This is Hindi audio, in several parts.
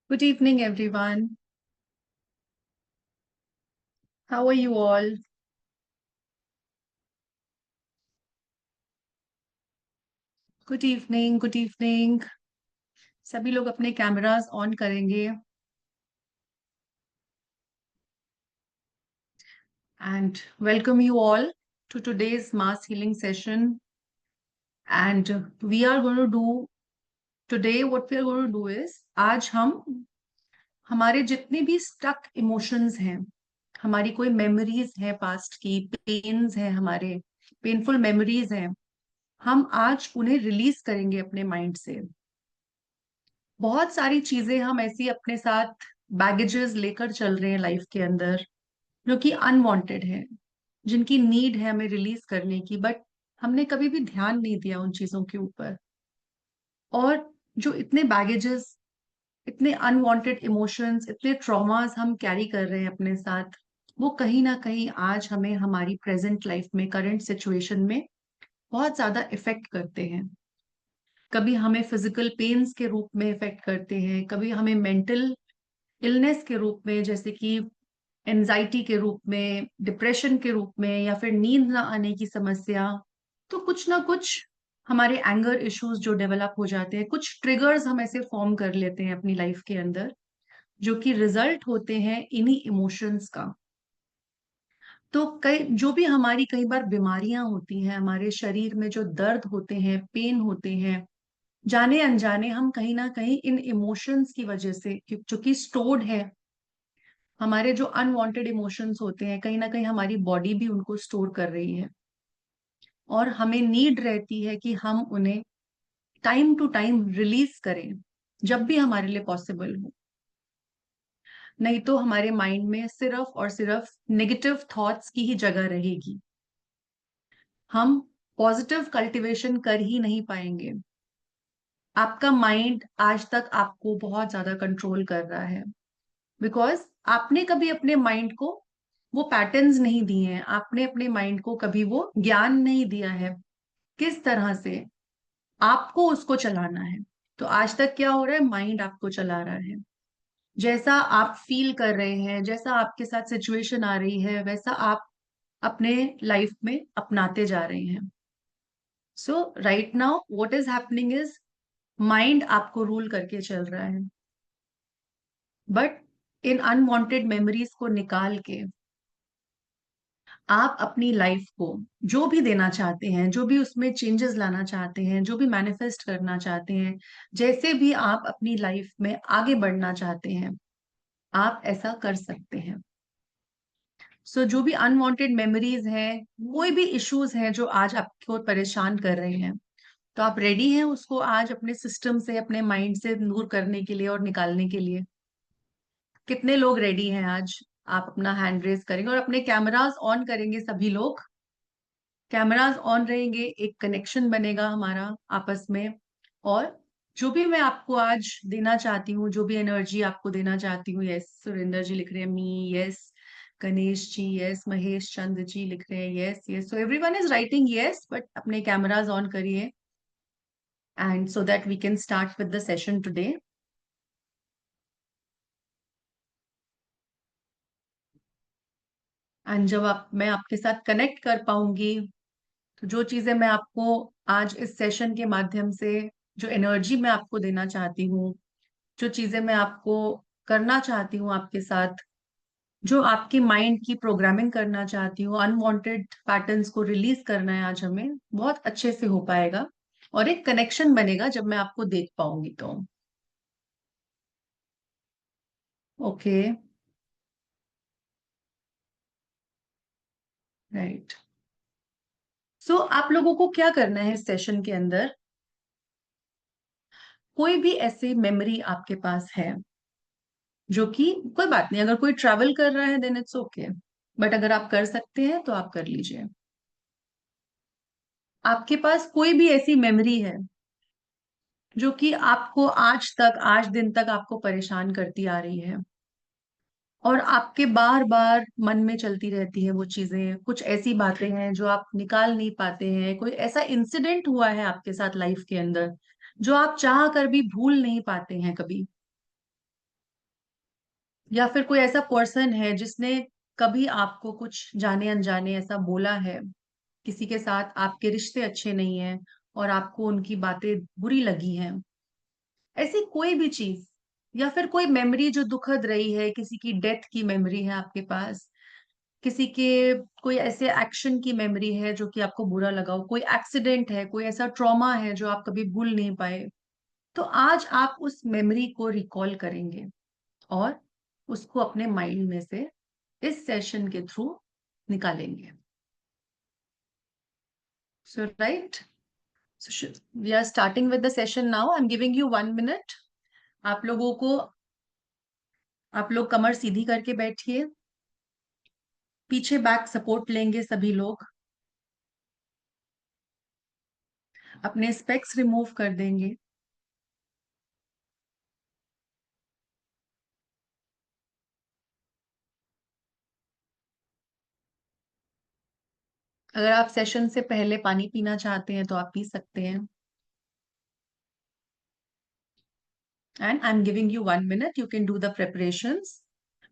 Good evening, everyone. How are you all? Good evening, good evening. सभी लोग अपने कैमरास ऑन करेंगे and welcome you all to today's mass healing session. And we are going to do today what we are going to do is आज हम हमारे जितने भी स्टक इमोशंस हैं, हमारी कोई मेमोरीज है पास्ट की, पेन्स हैं, हमारे पेनफुल मेमोरीज हैं, हम आज उन्हें रिलीज करेंगे अपने माइंड से। बहुत सारी चीजें हम ऐसी अपने साथ बैगेजेस लेकर चल रहे हैं लाइफ के अंदर, जो कि अनवांटेड है, जिनकी नीड है हमें रिलीज करने की, बट हमने कभी भी ध्यान नहीं दिया उन चीजों के ऊपर। और जो इतने बैगेजेस, इतने अनवांटेड इमोशंस, इतने ट्रॉमास हम कैरी कर रहे हैं अपने साथ, वो कहीं ना कहीं आज हमें हमारी प्रेजेंट लाइफ में, करंट सिचुएशन में बहुत ज्यादा इफेक्ट करते हैं। कभी हमें फिजिकल पेन्स के रूप में इफेक्ट करते हैं, कभी हमें मेंटल इलनेस के रूप में, जैसे कि एनजाइटी के रूप में, डिप्रेशन के रूप में, या फिर नींद ना आने की समस्या। तो कुछ ना कुछ हमारे एंगर इश्यूज जो डेवलप हो जाते हैं, कुछ ट्रिगर्स हम ऐसे फॉर्म कर लेते हैं अपनी लाइफ के अंदर, जो कि रिजल्ट होते हैं इन्हीं इमोशंस का। तो कई जो भी हमारी कई बार बीमारियां होती हैं, हमारे शरीर में जो दर्द होते हैं, पेन होते हैं, जाने अनजाने हम कहीं ना कहीं इन इमोशंस की वजह से, जो कि स्टोर्ड है, हमारे जो अनवांटेड इमोशंस होते हैं, कहीं ना कहीं हमारी बॉडी भी उनको स्टोर कर रही है। और हमें नीड रहती है कि हम उन्हें टाइम टू टाइम रिलीज करें, जब भी हमारे लिए पॉसिबल हो। नहीं तो हमारे माइंड में सिर्फ और सिर्फ नेगेटिव थॉट्स की ही जगह रहेगी। हम पॉजिटिव कल्टीवेशन कर ही नहीं पाएंगे। आपका माइंड आज तक आपको बहुत ज्यादा कंट्रोल कर रहा है, बिकॉज आपने कभी अपने माइंड को वो पैटर्न्स नहीं दिए हैं, आपने अपने माइंड को कभी वो ज्ञान नहीं दिया है किस तरह से आपको उसको चलाना है। तो आज तक क्या हो रहा है, माइंड आपको चला रहा है। जैसा आप फील कर रहे हैं, जैसा आपके साथ सिचुएशन आ रही है, वैसा आप अपने लाइफ में अपनाते जा रहे हैं। So right now what is happening is, mind आपको रूल करके चल रहा है। बट इन अनवांटेड मेमोरीज को निकाल के आप अपनी लाइफ को जो भी देना चाहते हैं, जो भी उसमें चेंजेस लाना चाहते हैं, जो भी मैनिफेस्ट करना चाहते हैं, जैसे भी आप अपनी लाइफ में आगे बढ़ना चाहते हैं, आप ऐसा कर सकते हैं। सो जो भी अनवांटेड मेमोरीज हैं, कोई भी इश्यूज हैं जो आज आपको परेशान कर रहे हैं, तो आप रेडी हैं उसको आज अपने सिस्टम से, अपने माइंड से दूर करने के लिए और निकालने के लिए? कितने लोग रेडी हैं आज? आप अपना हैंड रेज करेंगे और अपने कैमरास ऑन करेंगे। सभी लोग कैमरास ऑन रहेंगे, एक कनेक्शन बनेगा हमारा आपस में। और जो भी मैं आपको आज देना चाहती हूँ, जो भी एनर्जी आपको देना चाहती हूँ, यस सुरेंद्र जी लिख रहे हैं मी, यस गणेश जी, यस महेश चंद्र जी लिख रहे हैं yes yes, so everyone is writing yes, but अपने कैमरास ऑन करिए and so that we can start with the session today. And जब आप मैं आपके साथ कनेक्ट कर पाऊंगी, तो जो चीजें मैं आपको आज इस सेशन के माध्यम से, जो एनर्जी मैं आपको देना चाहती हूँ, जो चीजें मैं आपको करना चाहती हूँ आपके साथ, जो आपकी माइंड की प्रोग्रामिंग करना चाहती हूँ, अनवांटेड पैटर्न्स को रिलीज करना है, आज हमें बहुत अच्छे से हो पाएगा। और एक कनेक्शन बनेगा जब मैं आपको देख पाऊंगी तो। Okay, right. सो आप लोगों को क्या करना है इस सेशन के अंदर, कोई भी ऐसी मेमोरी आपके पास है, जो कि कोई बात नहीं, अगर कोई ट्रैवल कर रहा है देन इट्स ओके, बट अगर आप कर सकते हैं तो आप कर लीजिए। आपके पास कोई भी ऐसी मेमोरी है जो कि आपको आज तक, आज दिन तक आपको परेशान करती आ रही है, और आपके बार बार मन में चलती रहती है वो चीजें, कुछ ऐसी बातें हैं जो आप निकाल नहीं पाते हैं, कोई ऐसा इंसिडेंट हुआ है आपके साथ लाइफ के अंदर जो आप चाह कर भी भूल नहीं पाते हैं कभी। या फिर कोई ऐसा पर्सन है जिसने कभी आपको कुछ जाने अनजाने ऐसा बोला है, किसी के साथ आपके रिश्ते अच्छे नहीं हैं और आपको उनकी बातें बुरी लगी हैं, ऐसी कोई भी चीज, या फिर कोई मेमोरी जो दुखद रही है, किसी की डेथ की मेमोरी है आपके पास, किसी के कोई ऐसे एक्शन की मेमोरी है जो कि आपको बुरा लगा हो, कोई एक्सीडेंट है, कोई ऐसा ट्रॉमा है जो आप कभी भूल नहीं पाए, तो आज आप उस मेमोरी को रिकॉल करेंगे और उसको अपने माइंड में से इस सेशन के थ्रू निकालेंगे. So right, we are starting with the session now. I am giving you 1 minute. आप लोगों को, आप लोग कमर सीधी करके बैठिए, पीछे बैक सपोर्ट लेंगे सभी लोग, अपने स्पेक्स रिमूव कर देंगे. अगर आप सेशन से पहले पानी पीना चाहते हैं तो आप पी सकते हैं. And I'm giving you 1 minute. You can do the preparations.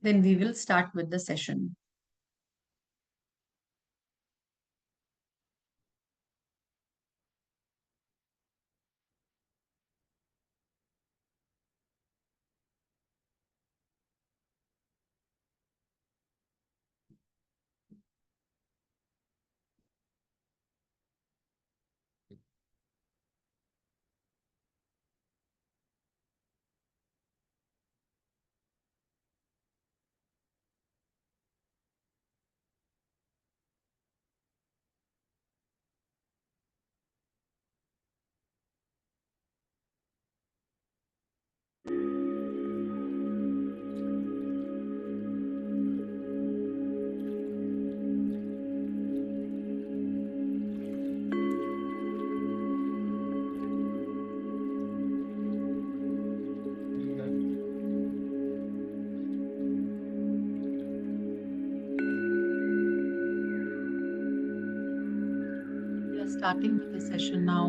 Then we will start with the session. We are starting with the session now.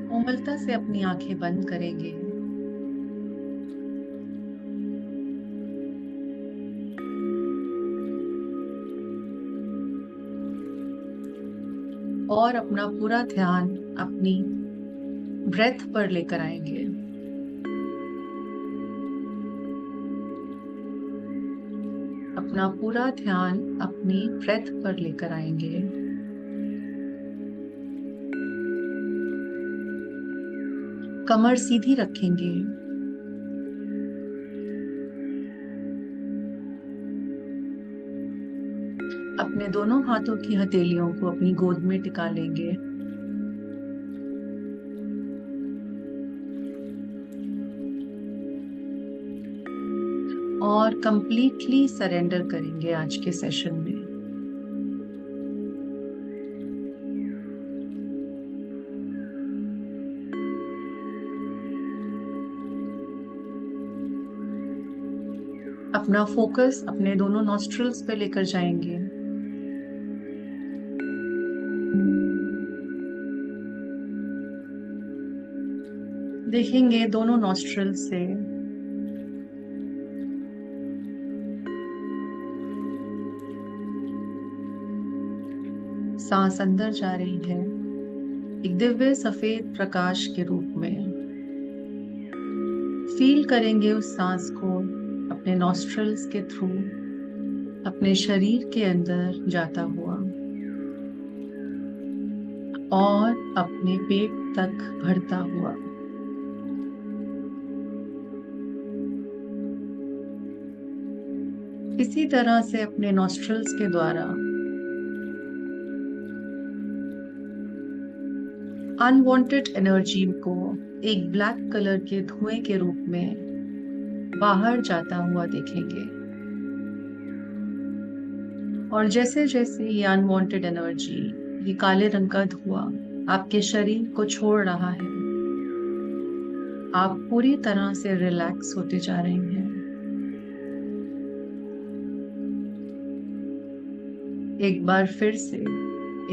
कोमलता से अपनी आंखें बंद करेंगे और अपना पूरा ध्यान अपनी ब्रेथ पर लेकर आएंगे. अपना पूरा ध्यान अपनी ब्रेथ पर लेकर आएंगे. कमर सीधी रखेंगे. अपने दोनों हाथों की हथेलियों को अपनी गोद में टिका लेंगे. और कंप्लीटली सरेंडर करेंगे आज के सेशन में. अपना फोकस अपने दोनों नॉस्ट्रल्स पे लेकर जाएंगे. देखेंगे दोनों नॉस्ट्रल से सांस अंदर जा रही है एक दिव्य सफेद प्रकाश के रूप में. फील करेंगे उस सांस को अपने नॉस्ट्रल्स के थ्रू अपने शरीर के अंदर जाता हुआ और अपने पेट तक भरता हुआ. इसी तरह से अपने नॉस्ट्रल्स के द्वारा अनवांटेड एनर्जी को एक ब्लैक कलर के धुएं के रूप में बाहर जाता हुआ देखेंगे. और जैसे जैसे ये अनवांटेड एनर्जी, ये काले रंग का धुआं आपके शरीर को छोड़ रहा है, आप पूरी तरह से रिलैक्स होते जा रहे हैं. एक बार फिर से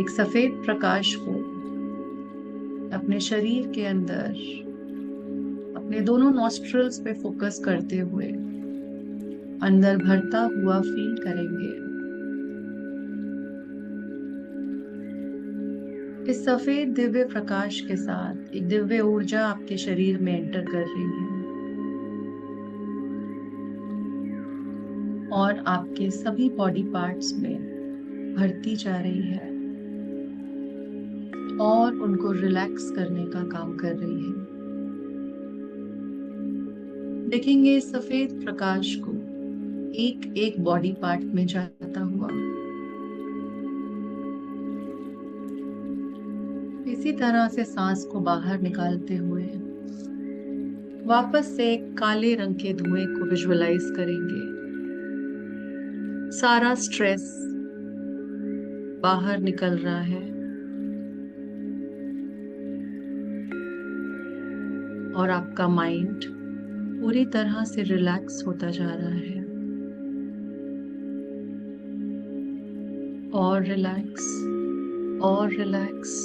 एक सफेद प्रकाश को अपने शरीर के अंदर अपने दोनों नॉस्ट्रल्स पे फोकस करते हुए अंदर भरता हुआ फील करेंगे। इस सफेद दिव्य प्रकाश के साथ एक दिव्य ऊर्जा आपके शरीर में एंटर कर रही है और आपके सभी बॉडी पार्ट्स में भरती जा रही है और उनको रिलैक्स करने का काम कर रही है। देखेंगे इस सफेद प्रकाश को एक एक बॉडी पार्ट में जाता हुआ। इसी तरह से सांस को बाहर निकालते हुए वापस से एक काले रंग के धुएं को विजुअलाइज करेंगे। सारा स्ट्रेस बाहर निकल रहा है और आपका माइंड पूरी तरह से रिलैक्स होता जा रहा है और रिलैक्स और रिलैक्स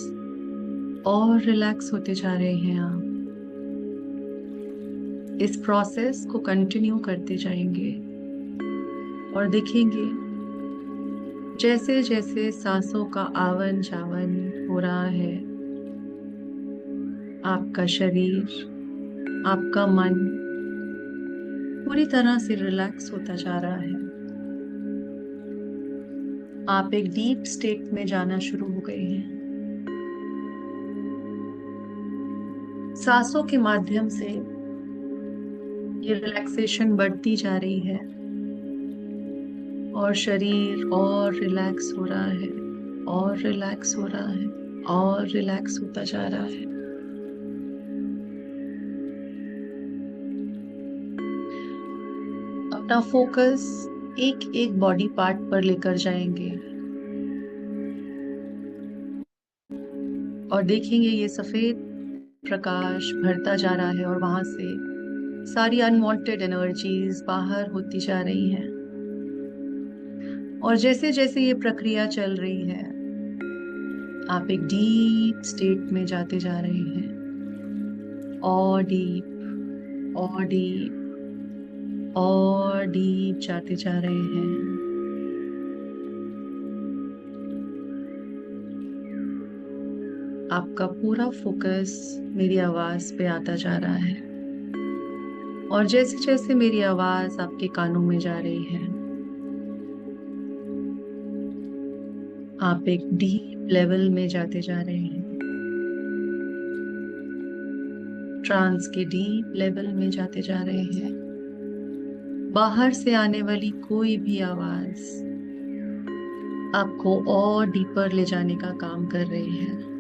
और रिलैक्स होते जा रहे हैं आप। इस प्रोसेस को कंटिन्यू करते जाएंगे और देखेंगे जैसे जैसे सांसों का आवन जावन हो रहा है, आपका शरीर, आपका मन पूरी तरह से रिलैक्स होता जा रहा है। आप एक डीप स्टेट में जाना शुरू हो गए हैं। सांसों के माध्यम से ये रिलैक्सेशन बढ़ती जा रही है और शरीर और रिलैक्स हो रहा है और रिलैक्स हो रहा है और रिलैक्स होता जा रहा है। अपना फोकस एक एक बॉडी पार्ट पर लेकर जाएंगे और देखेंगे ये सफेद प्रकाश भरता जा रहा है और वहां से सारी अनवांटेड एनर्जीज बाहर होती जा रही हैं। और जैसे जैसे ये प्रक्रिया चल रही है आप एक डीप स्टेट में जाते जा रहे हैं और डीप और डीप और डीप जाते जा रहे हैं। आपका पूरा फोकस मेरी आवाज पे आता जा रहा है और जैसे जैसे मेरी आवाज आपके कानों में जा रही है आप एक डीप लेवल में जाते जा रहे हैं, ट्रांस के डीप लेवल में जाते जा रहे हैं। बाहर से आने वाली कोई भी आवाज आपको और डीपर ले जाने का काम कर रही है।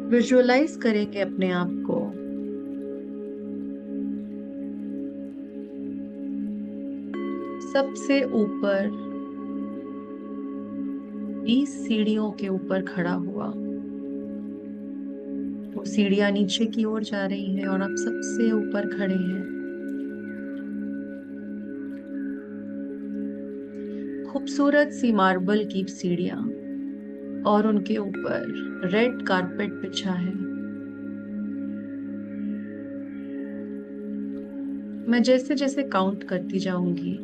विजुअलाइज करेंगे अपने आप को सबसे ऊपर 20 सीढ़ियों के ऊपर खड़ा हुआ। वो सीढ़ियां नीचे की ओर जा रही हैं और आप सबसे ऊपर खड़े हैं। खूबसूरत सी मार्बल की सीढ़ियां और उनके ऊपर रेड कारपेट बिछा है। मैं जैसे जैसे काउंट करती जाऊंगी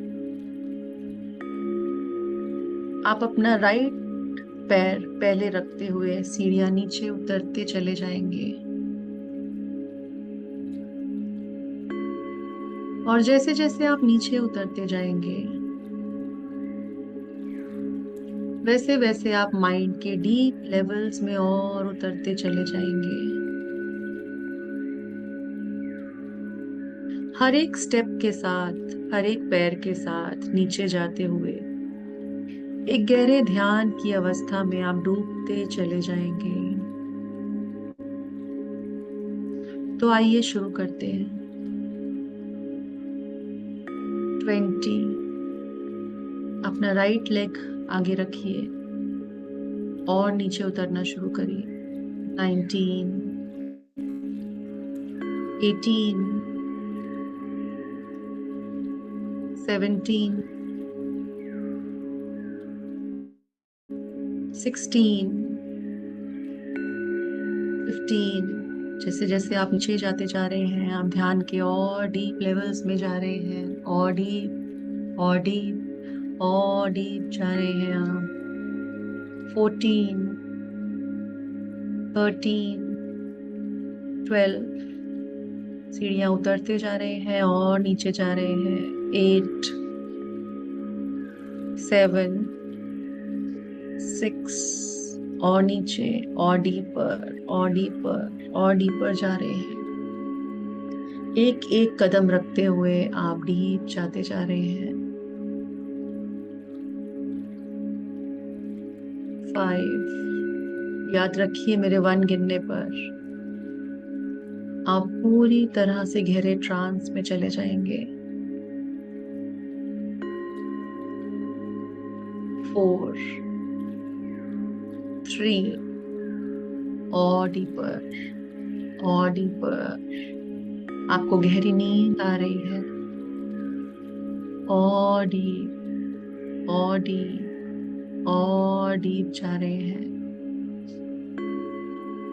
आप अपना राइट पैर पहले रखते हुए सीढ़ियां नीचे उतरते चले जाएंगे और जैसे जैसे आप नीचे उतरते जाएंगे वैसे वैसे आप माइंड के डीप लेवल्स में और उतरते चले जाएंगे। हर एक स्टेप के साथ, हर एक पैर के साथ नीचे जाते हुए एक गहरे ध्यान की अवस्था में आप डूबते चले जाएंगे। तो आइए शुरू करते हैं। 20। अपना राइट लेग आगे रखिए और नीचे उतरना शुरू करिए। 19, 18, 17, 16, 15। जैसे जैसे आप नीचे जाते जा रहे हैं, आप ध्यान के और डीप लेवल्स में जा रहे हैं, और डीप और डीप और डीप जा रहे हैं आप। 14, 13, 12। सीढ़ियां उतरते जा रहे हैं और नीचे जा रहे हैं। 8, 7, 6, और नीचे, और डीपर और डीपर और डीपर जा रहे हैं। एक एक कदम रखते हुए आप डीप जाते जा रहे हैं। 5। याद रखिए, मेरे 1 गिनने पर आप पूरी तरह से गहरे ट्रांस में चले जाएंगे। 4, 3, और डीपर और डीपर। आपको गहरी नींद आ रही है। और डीप और डीप और डीप जा रहे हैं।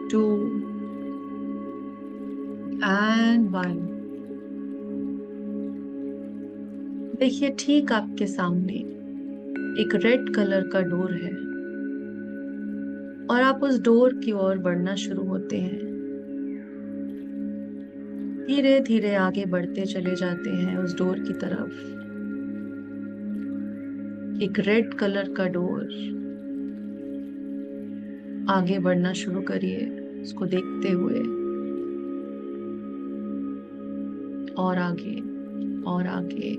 2 and 1। देखिए, ठीक आपके सामने एक रेड कलर का डोर है और आप उस डोर की ओर बढ़ना शुरू होते हैं। धीरे धीरे आगे बढ़ते चले जाते हैं उस डोर की तरफ। एक रेड कलर का डोर। आगे बढ़ना शुरू करिए उसको देखते हुए, और आगे और आगे।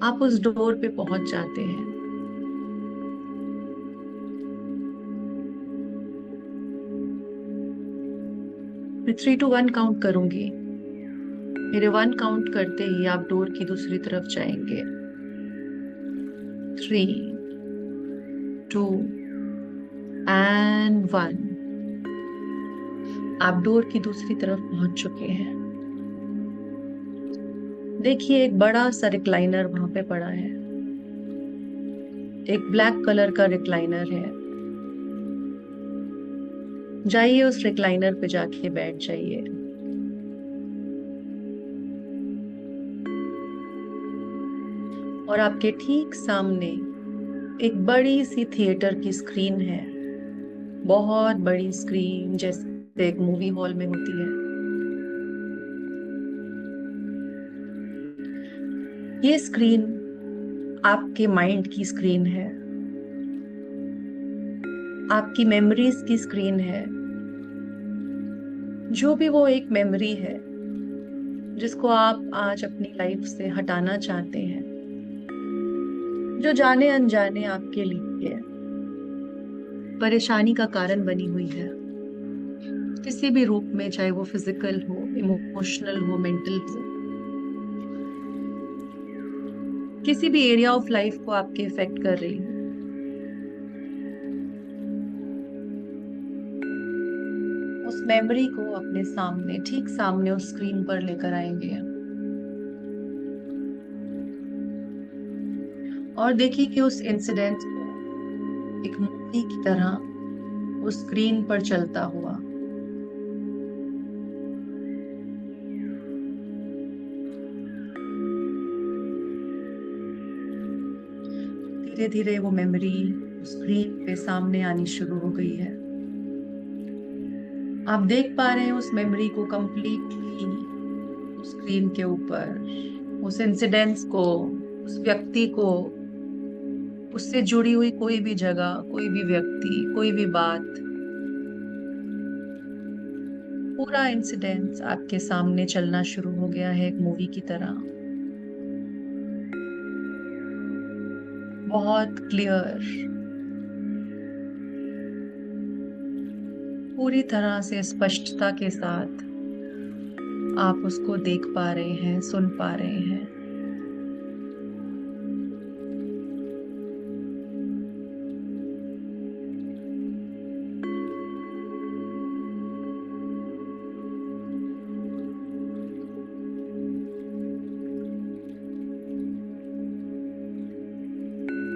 आप उस डोर पे पहुंच जाते हैं। मैं 3 to 1 काउंट करूंगी। मेरे 1 काउंट करते ही आप डोर की दूसरी तरफ जाएंगे। 3, 2 and 1। आप डोर की दूसरी तरफ पहुंच चुके हैं। देखिए, एक बड़ा सा रिक्लाइनर वहां पे पड़ा है। एक ब्लैक कलर का रिक्लाइनर है। जाइए उस रिक्लाइनर पे जाके बैठ जाइए। और आपके ठीक सामने एक बड़ी सी थिएटर की स्क्रीन है। बहुत बड़ी स्क्रीन, जैसे एक मूवी हॉल में होती है। ये स्क्रीन आपके माइंड की स्क्रीन है, आपकी मेमोरीज की स्क्रीन है। जो भी वो एक मेमोरी है जिसको आप आज अपनी लाइफ से हटाना चाहते हैं, जो जाने अनजाने आपके लिए परेशानी का कारण बनी हुई है, किसी भी रूप में, चाहे वो फिजिकल हो, इमोशनल हो, मेंटल हो, किसी भी एरिया ऑफ लाइफ को आपके इफेक्ट कर रही हो। उस मेमोरी को अपने सामने, ठीक सामने उस स्क्रीन पर लेकर आएंगे और देखिए कि उस इंसिडेंट को एक मूवी की तरह उस स्क्रीन पर चलता हुआ। धीरे धीरे वो मेमोरी स्क्रीन पे सामने आनी शुरू हो गई है। आप देख पा रहे हैं उस मेमोरी को कंप्लीटली स्क्रीन के ऊपर, उस इंसिडेंट्स को, उस व्यक्ति को, उससे जुड़ी हुई कोई भी जगह, कोई भी व्यक्ति, कोई भी बात। पूरा इंसिडेंट्स आपके सामने चलना शुरू हो गया है एक मूवी की तरह। बहुत क्लियर, पूरी तरह से स्पष्टता के साथ आप उसको देख पा रहे हैं, सुन पा रहे हैं।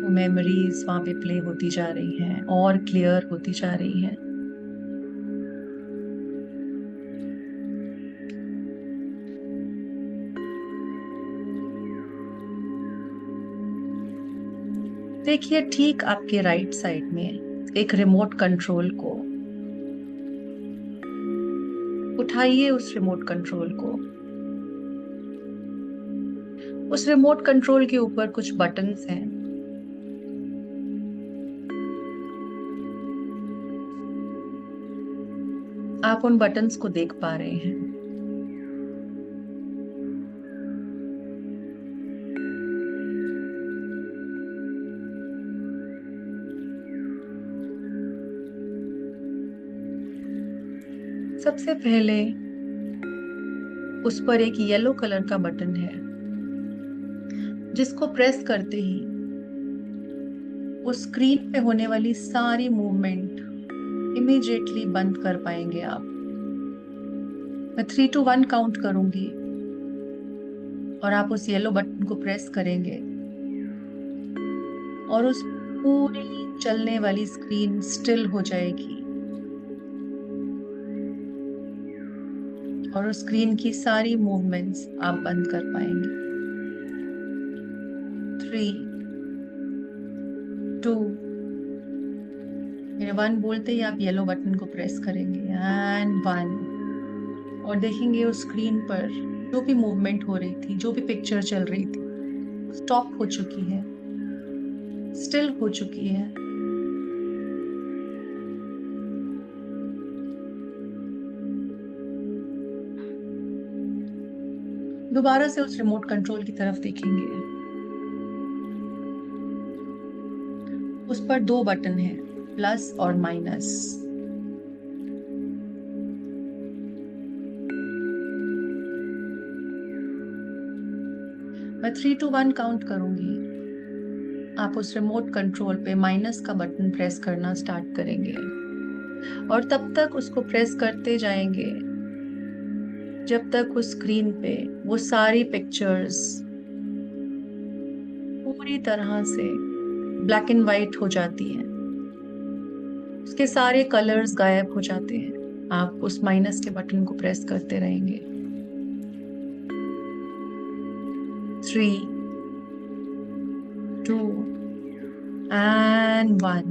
वो मेमोरीज वहां पे प्ले होती जा रही हैं और क्लियर होती जा रही हैं। देखिए ठीक आपके राइट साइड में एक रिमोट कंट्रोल को उठाइए, उस रिमोट कंट्रोल को। उस रिमोट कंट्रोल के ऊपर कुछ बटन्स हैं। आप उन बटन्स को देख पा रहे हैं। सबसे पहले उस पर एक येलो कलर का बटन है, जिसको प्रेस करते ही वो स्क्रीन पे होने वाली सारी मूवमेंट इमीडिएटली बंद कर पाएंगे आप। मैं 3 to 1 काउंट करूंगी और आप उस येलो बटन को प्रेस करेंगे और उस पूरी चलने वाली स्क्रीन स्टिल हो जाएगी और उस स्क्रीन की सारी मूवमेंट्स आप बंद कर पाएंगे। 3, 2, मेरे 1 बोलते ही आप येलो बटन को प्रेस करेंगे एंड 1, और देखेंगे उस स्क्रीन पर जो भी मूवमेंट हो रही थी, जो भी पिक्चर चल रही थी, स्टॉप हो चुकी है, स्टिल हो चुकी है। दोबारा से उस रिमोट कंट्रोल की तरफ देखेंगे। उस पर 2 बटन हैं, प्लस और माइनस। मैं 3 to 1 काउंट करूंगी। आप उस रिमोट कंट्रोल पे माइनस का बटन प्रेस करना स्टार्ट करेंगे और तब तक उसको प्रेस करते जाएंगे जब तक उस स्क्रीन पे वो सारी पिक्चर्स पूरी तरह से ब्लैक एंड वाइट हो जाती हैं, उसके सारे कलर्स गायब हो जाते हैं। आप उस माइनस के बटन को प्रेस करते रहेंगे। 3, 2 एंड 1।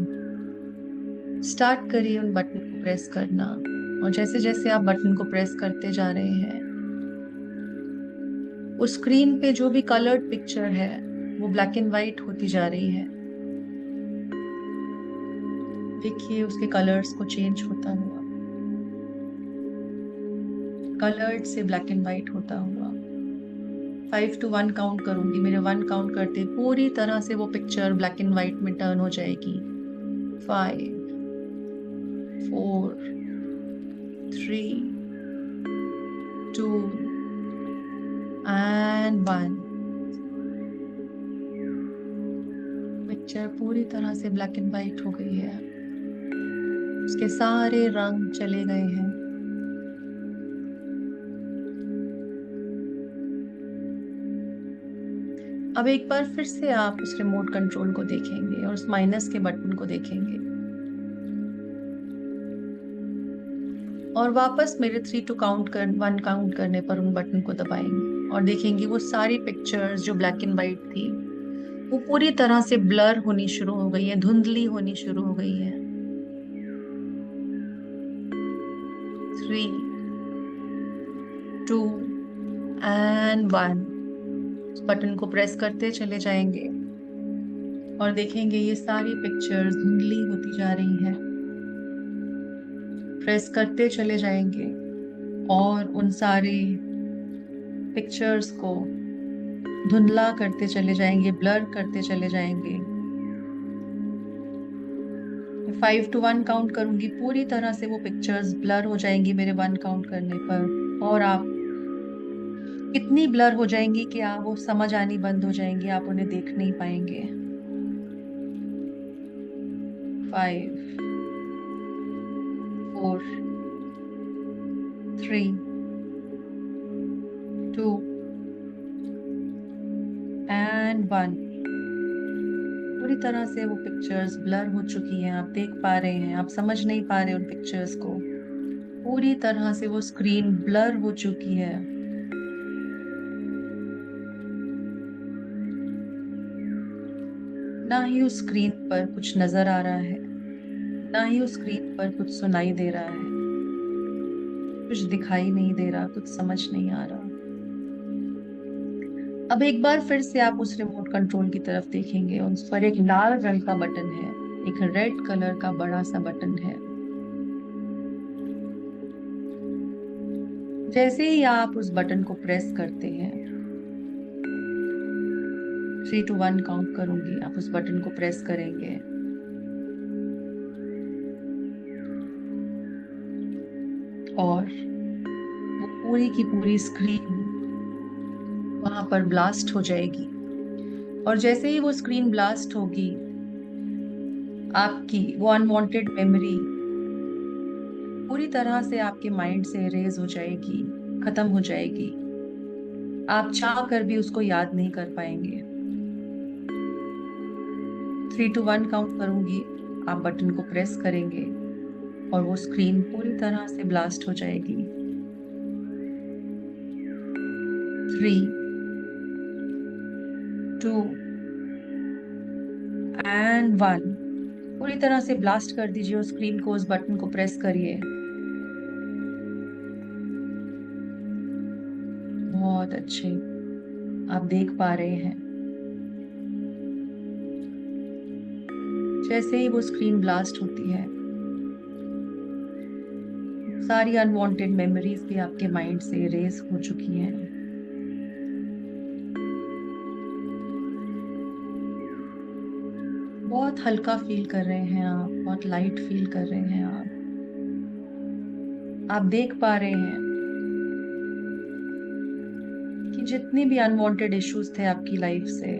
स्टार्ट करिए उन बटन को प्रेस करना और जैसे जैसे आप बटन को प्रेस करते जा रहे हैं, उस स्क्रीन पे जो भी कलर्ड पिक्चर है वो ब्लैक एंड वाइट होती जा रही है। देखिए उसके कलर्स को चेंज होता हुआ, कलर्ड से ब्लैक एंड वाइट होता हुआ। 5 to 1 काउंट करूंगी। मेरे 1 काउंट करते पूरी तरह से वो पिक्चर ब्लैक एंड वाइट में टर्न हो जाएगी। 5, 4, 3, 2 एंड 1। पिक्चर पूरी तरह से ब्लैक एंड वाइट हो गई है, उसके सारे रंग चले गए हैं। अब एक बार फिर से आप उस रिमोट कंट्रोल को देखेंगे और उस माइनस के बटन को देखेंगे और वापस मेरे 3 to 1 काउंट करने पर उन बटन को दबाएंगे और देखेंगे वो सारी पिक्चर्स जो ब्लैक एंड वाइट थी वो पूरी तरह से ब्लर होनी शुरू हो गई है, धुंधली होनी शुरू हो गई है। 3, 2 एंड 1। उस बटन को प्रेस करते चले जाएंगे और देखेंगे ये सारी पिक्चर्स धुंधली होती जा रही हैं। प्रेस करते चले जाएंगे और उन सारी पिक्चर्स को धुंधला करते चले जाएंगे, ब्लर करते चले जाएंगे। 5 to 1 काउंट करूंगी, पूरी तरह से वो पिक्चर्स ब्लर हो जाएंगी मेरे 1 काउंट करने पर, और आप इतनी ब्लर हो जाएंगी कि आप वो समझ आनी बंद हो जाएंगी, आप उन्हें देख नहीं पाएंगे। 5, 4, 3, 2 एंड 1। पूरी तरह से वो पिक्चर्स ब्लर हो चुकी हैं, आप देख पा रहे हैं, आप समझ नहीं पा रहे उन पिक्चर्स को। पूरी तरह से वो स्क्रीन ब्लर हो चुकी है। ना ही उस स्क्रीन पर कुछ नजर आ रहा है, ना ही उस स्क्रीन पर कुछ सुनाई दे रहा है, कुछ दिखाई नहीं दे रहा, कुछ समझ नहीं आ रहा। अब एक बार फिर से आप उस रिमोट कंट्रोल की तरफ देखेंगे, उस पर एक लाल रंग का बटन है, एक रेड कलर का बड़ा सा बटन है। जैसे ही आप उस बटन को प्रेस करते हैं, 3 to 1 काउंट करूंगी, आप उस बटन को प्रेस करेंगे और वो पूरी की पूरी स्क्रीन वहां पर ब्लास्ट हो जाएगी। और जैसे ही वो स्क्रीन ब्लास्ट होगी, आपकी वो अनवांटेड मेमोरी पूरी तरह से आपके माइंड से इरेज हो जाएगी, खत्म हो जाएगी। आप चाह कर भी उसको याद नहीं कर पाएंगे। 3 to 1 काउंट करूंगी, आप बटन को प्रेस करेंगे और वो स्क्रीन पूरी तरह से ब्लास्ट हो जाएगी। 3, 2 and 1। पूरी तरह से ब्लास्ट कर दीजिए उस स्क्रीन को, उस बटन को प्रेस करिए। बहुत अच्छे, आप देख पा रहे हैं जैसे ही वो स्क्रीन ब्लास्ट होती है, सारी अनवांटेड मेमोरीज भी आपके माइंड से इरेज हो चुकी हैं। बहुत हल्का फील कर रहे हैं आप, बहुत लाइट फील कर रहे हैं आप देख पा रहे हैं कि जितने भी अनवांटेड इश्यूज थे आपकी लाइफ से,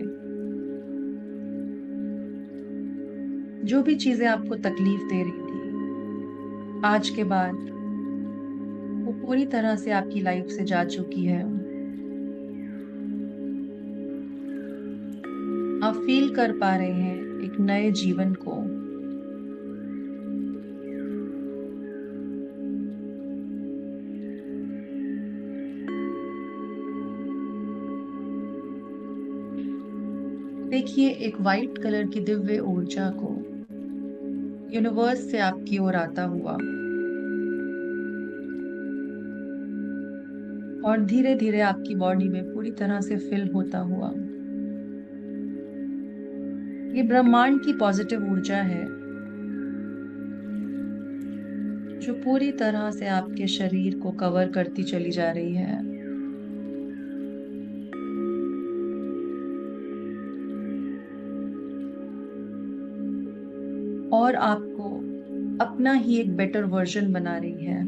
जो भी चीजें आपको तकलीफ दे रही थी, आज के बाद वो पूरी तरह से आपकी लाइफ से जा चुकी है। आप फील कर पा रहे हैं एक नए जीवन को। देखिए एक वाइट कलर की दिव्य ऊर्जा को यूनिवर्स से आपकी ओर आता हुआ और धीरे धीरे आपकी बॉडी में पूरी तरह से फिल होता हुआ। ये ब्रह्मांड की पॉजिटिव ऊर्जा है जो पूरी तरह से आपके शरीर को कवर करती चली जा रही है। और आपको अपना ही एक बेटर वर्जन बना रही है।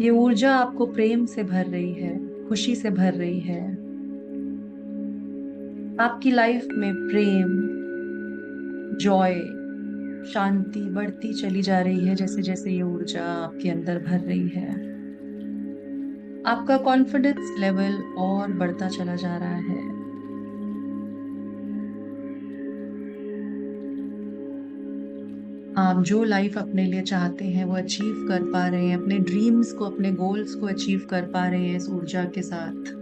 ये ऊर्जा आपको प्रेम से भर रही है, खुशी से भर रही है। आपकी लाइफ में प्रेम, जॉय, शांति बढ़ती चली जा रही है जैसे जैसे ये ऊर्जा आपके अंदर भर रही है। आपका कॉन्फिडेंस लेवल और बढ़ता चला जा रहा है। आप जो लाइफ अपने लिए चाहते हैं वो अचीव कर पा रहे हैं, अपने ड्रीम्स को, अपने गोल्स को अचीव कर पा रहे हैं इस ऊर्जा के साथ।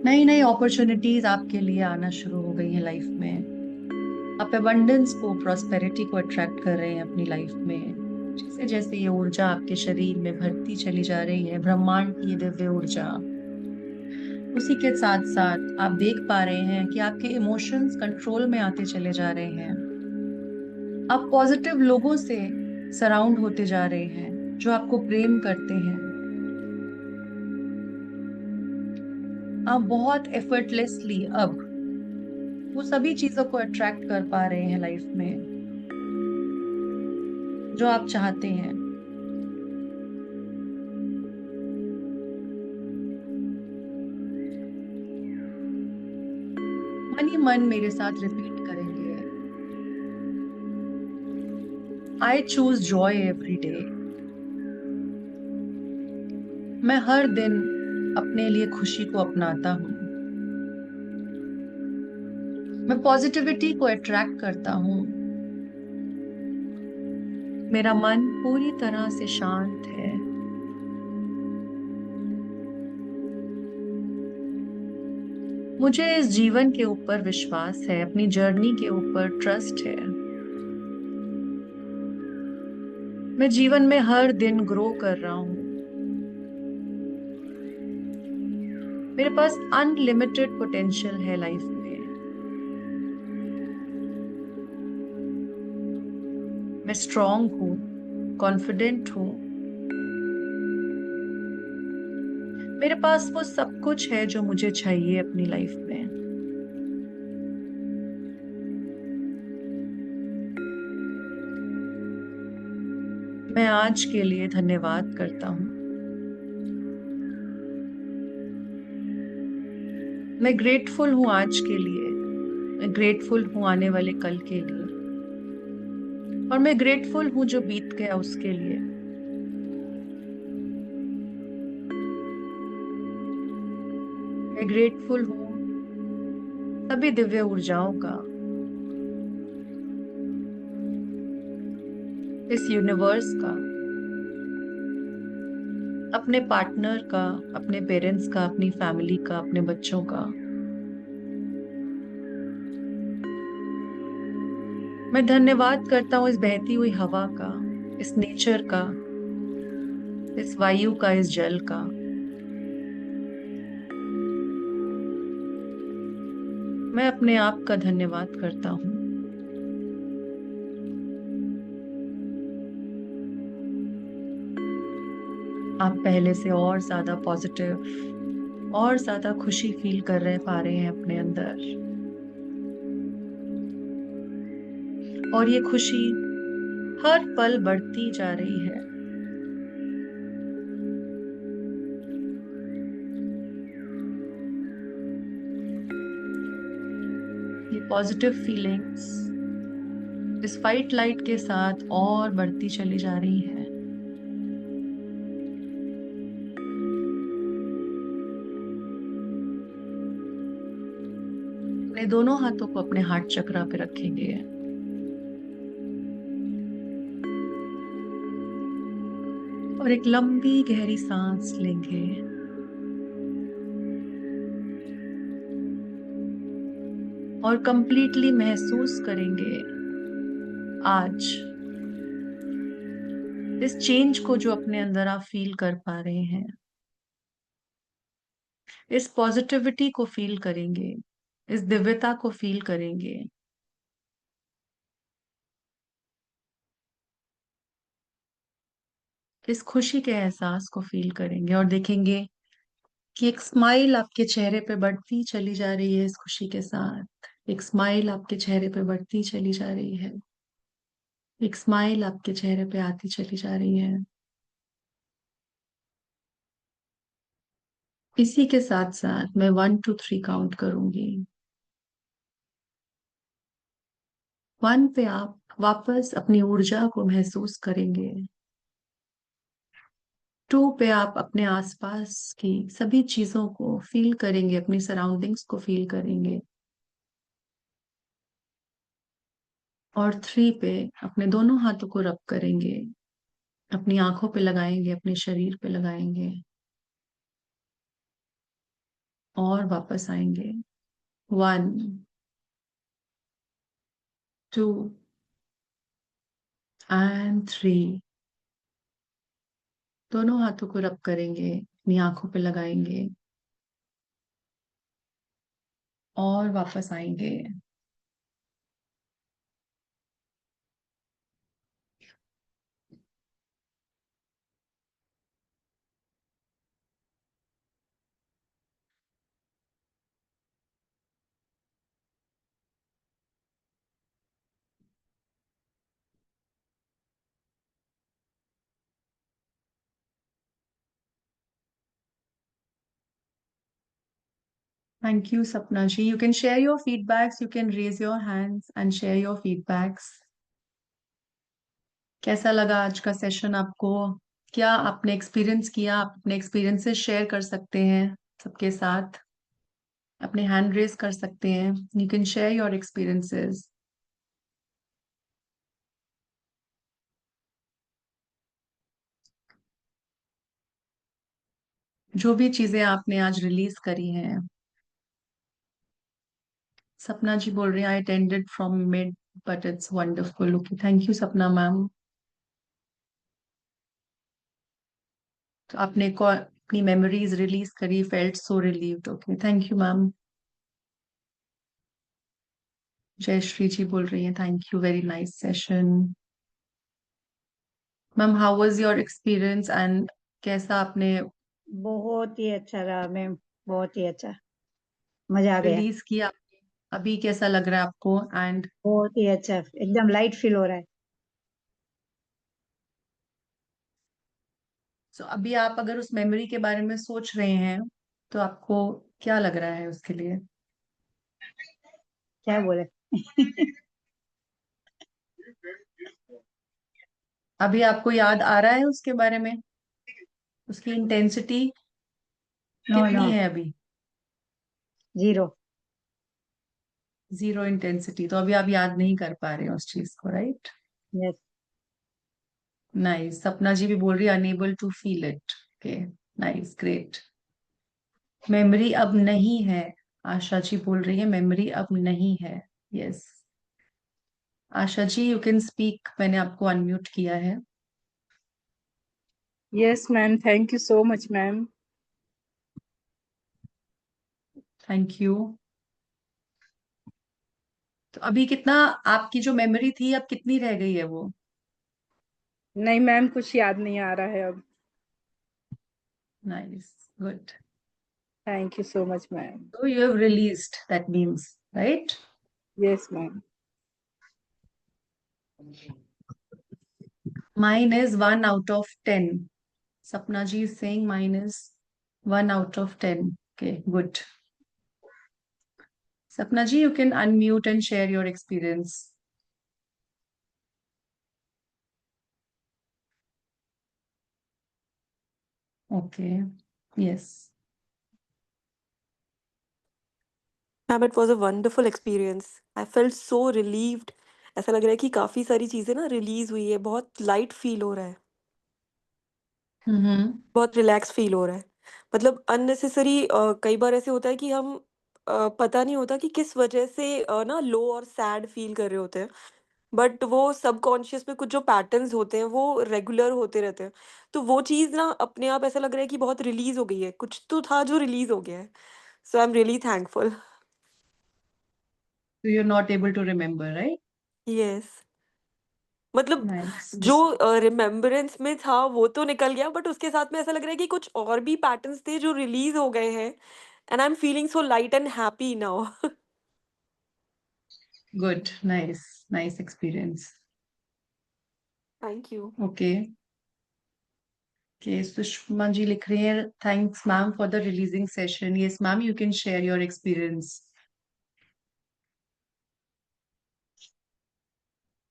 नई नई अपॉर्चुनिटीज आपके लिए आना शुरू हो गई है लाइफ में। आप एबंडेंस को, प्रॉस्पेरिटी को अट्रैक्ट कर रहे हैं अपनी लाइफ में। जैसे जैसे ये ऊर्जा आपके शरीर में भरती चली जा रही है, ब्रह्मांड की ये दिव्य ऊर्जा, उसी के साथ साथ आप देख पा रहे हैं कि आपके इमोशंस कंट्रोल में आते चले जा रहे हैं। आप पॉजिटिव लोगों से सराउंड होते जा रहे हैं जो आपको प्रेम करते हैं। आप बहुत एफर्टलेसली अब वो सभी चीजों को अट्रैक्ट कर पा रहे हैं लाइफ में जो आप चाहते हैं। मन ही मन मेरे साथ रिपीट करेंगे, I choose Joy every day. मैं हर दिन अपने लिए खुशी को अपनाता हूँ। मैं पॉजिटिविटी को अट्रैक्ट करता हूँ। मेरा मन पूरी तरह से शांत है। मुझे इस जीवन के ऊपर विश्वास है, अपनी जर्नी के ऊपर ट्रस्ट है। मैं जीवन में हर दिन ग्रो कर रहा हूँ। मेरे पास अनलिमिटेड पोटेंशियल है लाइफ में। मैं स्ट्रांग हूँ, कॉन्फिडेंट हूँ। मेरे पास वो सब कुछ है जो मुझे चाहिए अपनी लाइफ में। मैं आज के लिए धन्यवाद करता हूँ। मैं ग्रेटफुल हूँ आज के लिए। मैं ग्रेटफुल हूँ आने वाले कल के लिए। और मैं ग्रेटफुल हूँ जो बीत गया उसके लिए। मैं ग्रेटफुल हूँ सभी दिव्य ऊर्जाओं का, इस यूनिवर्स का, अपने पार्टनर का, अपने पेरेंट्स का, अपनी फैमिली का, अपने बच्चों का। मैं धन्यवाद करता हूँ इस बहती हुई हवा का, इस नेचर का, इस वायु का, इस जल का। मैं अपने आप का धन्यवाद करता हूँ। आप पहले से और ज्यादा पॉजिटिव और ज्यादा खुशी फील कर रहे पा रहे हैं अपने अंदर। और ये खुशी हर पल बढ़ती जा रही है। ये पॉजिटिव फीलिंग्स इस फाइट लाइट के साथ और बढ़ती चली जा रही है। अपने दोनों हाथों को अपने हार्ट चक्रा पे रखेंगे और एक लंबी गहरी सांस लेंगे। और कंप्लीटली महसूस करेंगे आज इस चेंज को जो अपने अंदर आप फील कर पा रहे हैं। इस पॉजिटिविटी को फील करेंगे, इस दिव्यता को फील करेंगे। इस खुशी के एहसास को फील करेंगे और देखेंगे कि एक स्माइल आपके चेहरे पे बढ़ती चली जा रही है। इस खुशी के साथ एक स्माइल आपके चेहरे पे बढ़ती चली जा रही है। एक स्माइल आपके चेहरे पे आती चली जा रही है। इसी के साथ साथ मैं 1 2 3 काउंट करूंगी। 1 पे आप वापस अपनी ऊर्जा को महसूस करेंगे। 2 पे आप अपने आसपास की सभी चीजों को फील करेंगे, अपनी सराउंडिंग्स को फील करेंगे। और 3 पे अपने दोनों हाथों को रब करेंगे, अपनी आंखों पे लगाएंगे, अपने शरीर पे लगाएंगे और वापस आएंगे। 1 2 एंड 3। दोनों हाथों को रब करेंगे, अपनी आंखों पे लगाएंगे और वापस आएंगे। Thank you, Sapna ji. You can share your feedbacks. You can raise your hands and share your feedbacks. कैसा लगा आज का सेशन आपको? क्या आपने एक्सपीरियंस किया? आप अपने एक्सपीरियंसेस शेयर कर सकते हैं सबके साथ, अपने हैंड रेज कर सकते हैं। You can share your experiences. जो भी चीजें आपने आज रिलीज करी हैं। सपना जी बोल रही हैं, I attended from mid but it's wonderful. Okay, thank you Sapna ma'am. तो आपने अपनी मेमोरीज रिलीज करी, felt so relieved. Okay, thank you ma'am. Jayashree ji बोल रही हैं, thank you, very nice session. Ma'am, how was your experience and कैसा आपने बहुत ही अच्छा रहा मैम, बहुत ही अच्छा, मजा आ गया। रिलीज किया? अभी कैसा लग रहा है आपको? एंड बहुत ही अच्छा, एकदम लाइट फील हो रहा है। सो अभी आप अगर उस मेमोरी के बारे में सोच रहे हैं तो आपको क्या लग रहा है उसके लिए? क्या बोले? अभी आपको याद आ रहा है उसके बारे में? उसकी इंटेंसिटी नो नो, कितनी है अभी? जीरो। जीरो इंटेंसिटी, तो अभी आप याद नहीं कर पा रहे हैं उस चीज को, राइट? यस। नाइस। सपना जी भी बोल रही है unable to feel it. Okay, nice, great. Memory अब नहीं है। आशा जी बोल रही है मेमोरी अब नहीं है। Yes, Asha ji you can speak, मैंने आपको अनम्यूट किया है। Yes, ma'am. Thank you so much, ma'am. Thank you. तो अभी कितना, आपकी जो मेमोरी थी अब कितनी रह गई है वो? नहीं मैम, कुछ याद नहीं आ रहा है अब। Nice, good. Thank you so much, ma'am. So you have released, that means, right? Yes, ma'am. Mine is 1 out of 10. Sapna ji is saying mine is 1 out of 10. Okay, good. Sapna ji, you can unmute and share your experience. Okay, yes. Ma'am it was a wonderful experience. I felt so relieved. ऐसा लग रहा है कि काफ़ी सारी चीज़ें ना रिलीज हुई है, बहुत लाइट फील हो रहा है, Mm-hmm. बहुत रिलैक्स फील हो रहा है। मतलब अननेसेसरी कई बार ऐसे होता है कि हम पता नहीं होता कि किस वजह से ना लो और सैड फील कर रहे होते हैं, बट वो सबकॉन्शियस में कुछ जो पैटर्न्स होते हैं वो रेगुलर होते रहते हैं। तो वो चीज़ ना अपने आप ऐसा लग रहा है कि बहुत रिलीज हो गई है, कुछ तो था जो रिलीज हो गया है। So I am really thankful. So you're not able to remember, right? Yes, मतलब Nice. जो रिमेम्बरेंस में था वो तो निकल गया, बट उसके साथ में ऐसा लग रहा है कि कुछ और भी पैटर्न्स थे जो रिलीज हो गए हैं, and I am feeling so light and happy now. Good. Nice. Nice experience. Thank you. Okay. Okay, Sushma ji लिख रही है, thanks ma'am for the releasing session. Yes, ma'am, you can share your experience.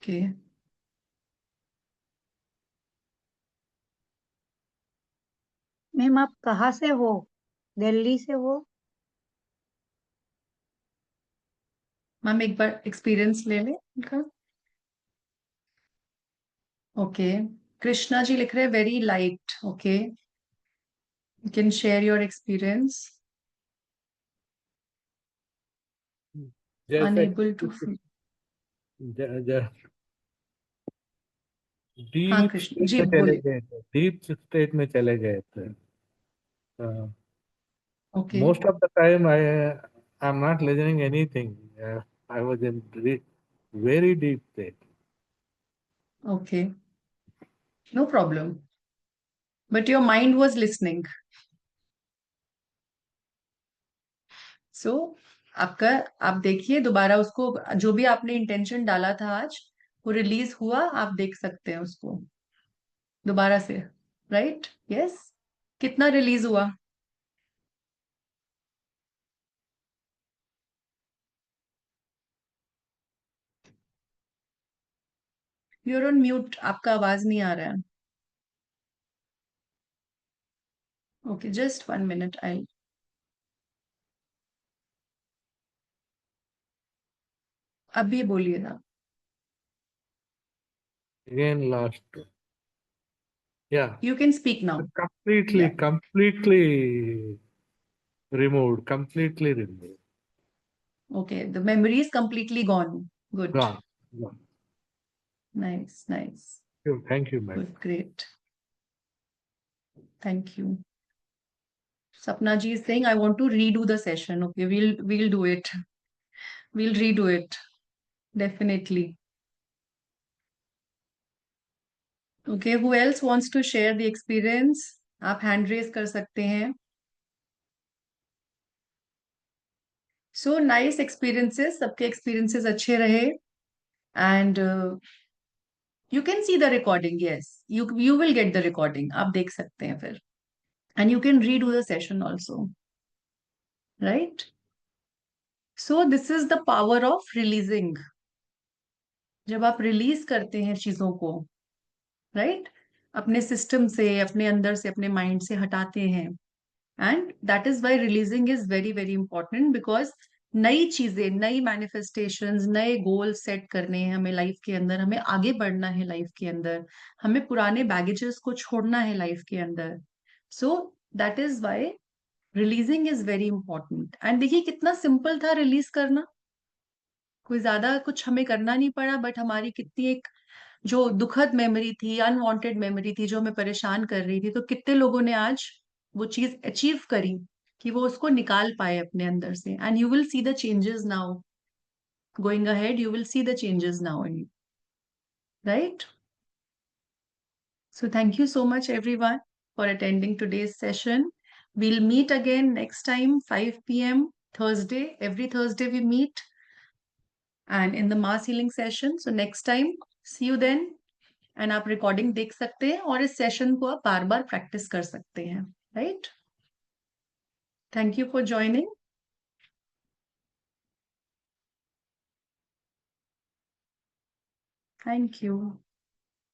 Okay. Ma'am आप कहाँ से हो? दिल्ली से हो? मैम एक बार एक्सपीरियंस ले लें उनका। ओके, कृष्णा जी लिख रहे हैं very light. Okay, you can share your experience. जैसे अनेबल टू फील। हाँ डीप कृष्ण स्टेट जी में चले बोलिए। गए थे, डीप स्टेट में चले गए थे। Okay. Most of the time I am not listening anything. I was in very deep state. Okay, no problem, but your mind was listening. So आपका, आप देखिए दोबारा उसको, जो भी आपने इंटेंशन डाला था आज वो रिलीज हुआ, आप देख सकते हैं उसको दोबारा से, राइट? यस, कितना रिलीज हुआ? यूर ऑन म्यूट, आपका आवाज नहीं आ रहा है। Okay, just 1 minute. अभी बोलिए ना. Again, last. Yeah. You can speak now. Completely, Yeah. completely removed. Completely removed. Okay, the memory is completely gone. Good. Gone. Gone. Nice, nice. Thank you, madam. Good, great. Thank you. Sapna ji is saying, I want to redo the session. Okay, we'll do it. We'll redo it. Definitely. Okay, who else wants to share the experience? आप hand raise कर सकते हैं. So nice experiences. सबके experiences अच्छे रहे. And you can see the recording. Yes, you will get the recording. आप देख सकते हैं फिर. And you can redo the session also. Right? So this is the power of releasing. जब आप रिलीज करते हैं चीजों को, राइट, अपने सिस्टम से, अपने अंदर से, अपने माइंड से हटाते हैं. And that is why releasing is very very important, because नई चीजें, नई मैनिफेस्टेशंस, नए गोल सेट करने हैं हमें लाइफ के अंदर, हमें आगे बढ़ना है लाइफ के अंदर, हमें पुराने बैगेजेस को छोड़ना है लाइफ के अंदर. So that is why releasing is very important. And देखिए कितना सिंपल था रिलीज करना. कोई ज्यादा कुछ हमें करना नहीं पड़ा, बट हमारी कितनी एक जो दुखद मेमोरी थी, अनवांटेड मेमोरी थी, जो हमें परेशान कर रही थी, तो कितने लोगों ने आज वो चीज अचीव करी कि वो उसको निकाल पाए अपने अंदर से. And you will see the changes now going ahead. You will see the changes now in, right? So thank you so much everyone for attending today's session. We'll meet again next time 5 p.m. Thursday. Every Thursday we meet and in the mass healing session. So next time, see you then. And आप रिकॉर्डिंग देख सकते हैं और इस सेशन को आप बार बार प्रैक्टिस कर सकते हैं, right? Thank you for joining. Thank you.